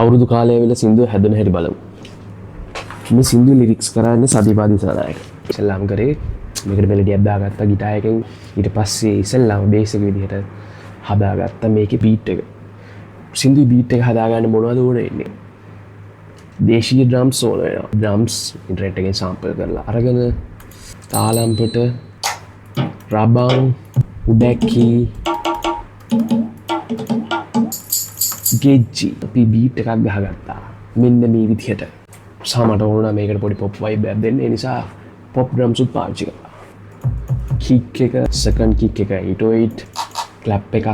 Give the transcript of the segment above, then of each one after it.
අවුරුදු කාලය වෙල සින්දුව හැදුන හැටි බලමු. මේ සින්දුව ලිරික්ස් කරන්නේ සතිපාදී සනායක. ඉස්සෙල්ලාම කරේ මේකට මෙලඩියක් දාගත්තා ගිටාර් එකෙන්. ඊට පස්සේ ඉස්සෙල්ලාම බේස් එක විදිහට හදාගත්තා මේකේ බීට් එක. සින්දුවේ බීට් එක හදාගන්න මොනවද ඕන වෙන්නේ? දේශීය ඩ්‍රම්ස් ඕන වෙනවා. ඩ්‍රම්ස් ඉන්ටර්නෙට් එකෙන් සාම්පල් කරලා අරගෙන තාලම්පට රබන් උඩැක්කි ගෙජ්ජි අපි බීට් එකක් ගහගත්තා මෙන්න මේ විදිහට. සමට ඕන මේකට පොඩි පොප් වයිබ් එකක් දෙන්න. ඒ නිසා පොප් ඩ්‍රම්ස් උත් පාවිච්චි කරා. කික් එක සෙකන්ඩ් කික් එක 808 ක්ලැප් එකක්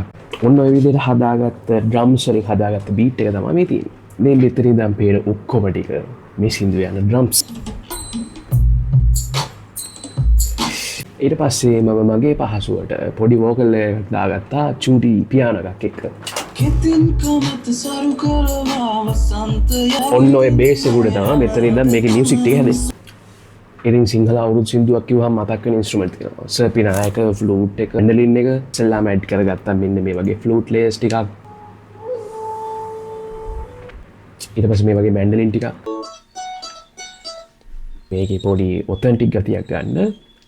ඔන්න ඔය විදිහට හදාගත්ත ඩ්‍රම්ස් වලින් හදාගත්ත බීට් එක තමයි මේ තියෙන්නේ. මේ මෙතන ඉඳන් පේන ඔක්කොම ටික මේ සින්දුවේ යන ඩ්‍රම්ස්. ඊට පස්සේ මම මගේ පහසුවට පොඩි වෝකල් එකක් දාගත්තා චූටි පියානෝ එකක් එක්ක. ඔන්න ඔය බේස් එක උඩ තමයි මෙතන ඉඳන් මේකේ මියුසික් ටික හැදෙන්නේ. ඉතින් සිංහල අවුරුදු සින්දුවක් කිව්වම මතක් වෙන ඉන්ස්ට්‍රුමන්ට් තියෙනවා. සර්පිනායක ෆ්ලූට් එක මැන්ඩලින් එක ඉස්සෙල්ලාම ඇඩ් කරගත්තා මෙන්න මේ වගේ ෆ්ලූට් ලේයර්ස් ටිකක්. ඊට පස්සේ මේ වගේ මැන්ඩලින් ටිකක්. මේකේ පොඩි ඔතෙන්ටික් ගතියක් ගන්න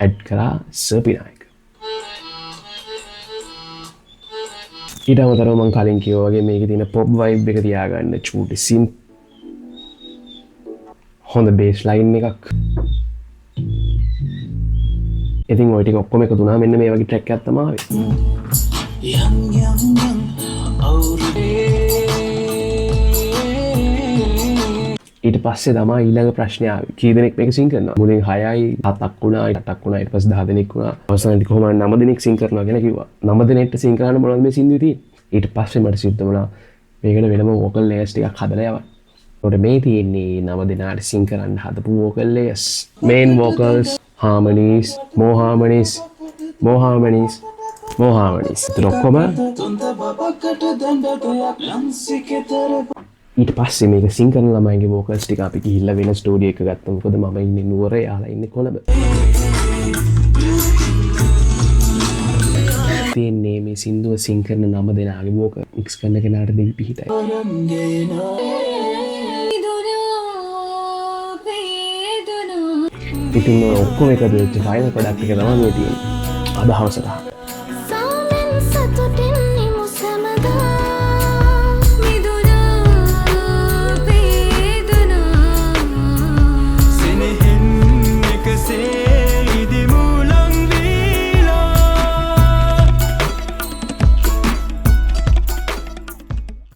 ඇඩ් කරා සර්පිනායක. ඊට අමතරව මම කලින් කිව්වා වගේ මේකේ තියෙන පොප් වයිබ් එක තියාගන්න චූටි සින්ත් හොඳ බේස් ලයින් එකක්. ඉතින් ඔය ටික ඔක්කොම එකතු වුණා මෙන්න මේ වගේ ට්‍රැක් එකක් තමයි ආවේ. ඊට පස්සේ තමයි ඊළඟ ප්‍රශ්නය ආවේ. කී දෙනෙක් මේක සිං කරනවා? මුලින් 6යි 7ක් වුණා, 8ක් වුණා, ඊට පස්සේ 10 දෙනෙක් වුණා. අවසානයේදී කොහොමද 9 දෙනෙක් සිං කරනවා කියලා කිව්වා. 9 දෙනෙක්ට සිං කරන්න මොනවද මේ සින්දුවේ තියෙන්නේ? ඊට පස්සේ මට සිද්ධ වුණා මේකට වෙනම වෝකල් ලේයර්ස් ටිකක් හදලා යවන්න. ඒකට මේ තියෙන්නේ 9 දෙනාට සිං කරන්න හදපු වෝකල් ලේයර්ස්. මේන් වෝකල්ස්, harmonies, more harmonies, more harmonies, more harmonies. ඒත් ඔක්කොම ඊට පස්සේ මේක සිං කරන ළමයිගේ වෝකල්ස් ටික අපි ගිහිල්ලා වෙන ස්ටුඩියෝ එක ගත්තා. මොකද මම ඉන්නේ නුවර, යාලා ඉන්නේ කොළඹ. තියෙන්නේ මේ සින්දුව සිං කරන 9 දෙනාගේ වෝකල් මික්ස් කරන කෙනාට දෙවි පිහිටයි. ඉතින් ඔක්කොම එකතු වෙච්ච ෆයිනල් ප්‍රොඩක්ට් එක තමයි මේ තියෙන්නේ. අද හවසට.